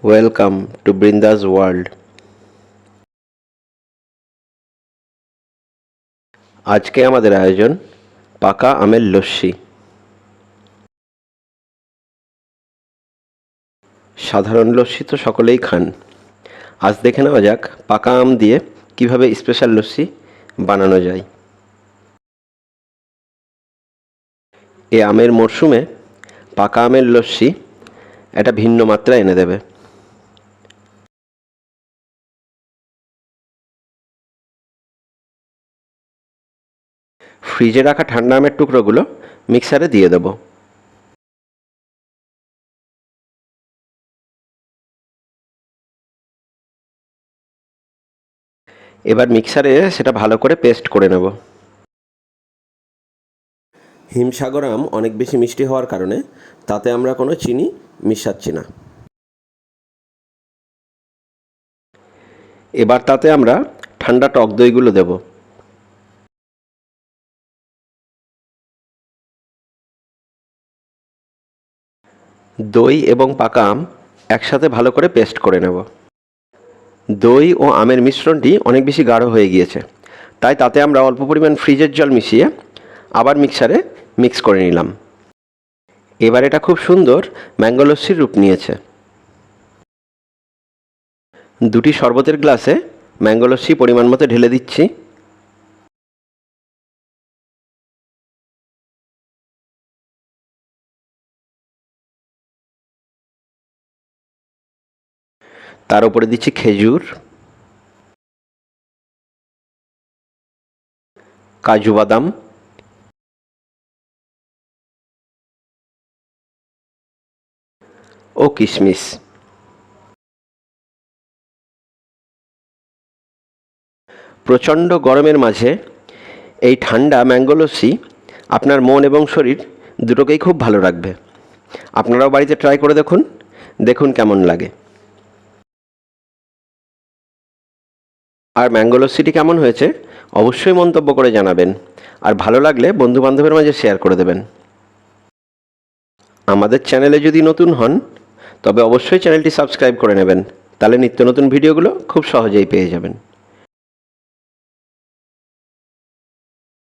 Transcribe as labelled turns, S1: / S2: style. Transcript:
S1: Welcome to Brinda's world. আজকে আমাদের আয়োজন পাকা আমের লস্যি। সাধারণ লস্যি তো সকলেই খান, আজ দেখে নেওয়া যাক পাকা আম দিয়ে কিভাবে স্পেশাল লস্যি বানানো যায়। এ আমের মরশুমে পাকা আমের লস্যি একটা ভিন্ন মাত্রা এনে দেবে। ফ্রিজে রাখা ঠান্ডা আমের টুকরোগুলো মিক্সারে দিয়ে দেব। এবার মিক্সারে সেটা ভালো করে পেস্ট করে নেব। হিমসাগর আম অনেক বেশি মিষ্টি হওয়ার কারণে তাতে আমরা কোনো চিনি মিশাচ্ছি না। এবার তাতে আমরা ঠান্ডা টক দইগুলো দেব। দই এবং পাকা আম একসাথে ভালো করে পেস্ট করে নেব। দই ও আমের মিশ্রণটি অনেক বেশি গাঢ় হয়ে গিয়েছে, তাই তাতে আমরা অল্প পরিমাণ ফ্রিজের জল মিশিয়ে আবার মিক্সারে মিক্স করে নিলাম। এবার এটা খুব সুন্দর ম্যাঙ্গো লস্যির রূপ নিয়েছে। দুটি শরবতের গ্লাসে ম্যাঙ্গো লস্যি পরিমাণ মতো ঢেলে দিচ্ছি। তার উপরে দিচ্ছি খেজুর, কাজু বাদাম, ও কিশমিশ। প্রচণ্ড গরমের মাঝে এই ঠান্ডা ম্যাঙ্গো লস্যি আপনার মন এবং শরীর দুটোকেই খুব ভালো রাখবে। আপনারাও বাড়িতে ট্রাই করে দেখুন, দেখুন কেমন লাগে। আর ম্যাঙ্গো লস্যিটি কেমন হয়েছে অবশ্যই মন্তব্য করে জানাবেন, আর ভালো লাগলে বন্ধুবান্ধবের মাঝে শেয়ার করে দেবেন। আমাদের চ্যানেলে যদি নতুন হন তবে অবশ্যই চ্যানেলটি সাবস্ক্রাইব করে নেবেন, তাহলে নিত্য নতুন ভিডিওগুলো খুব সহজেই পেয়ে যাবেন।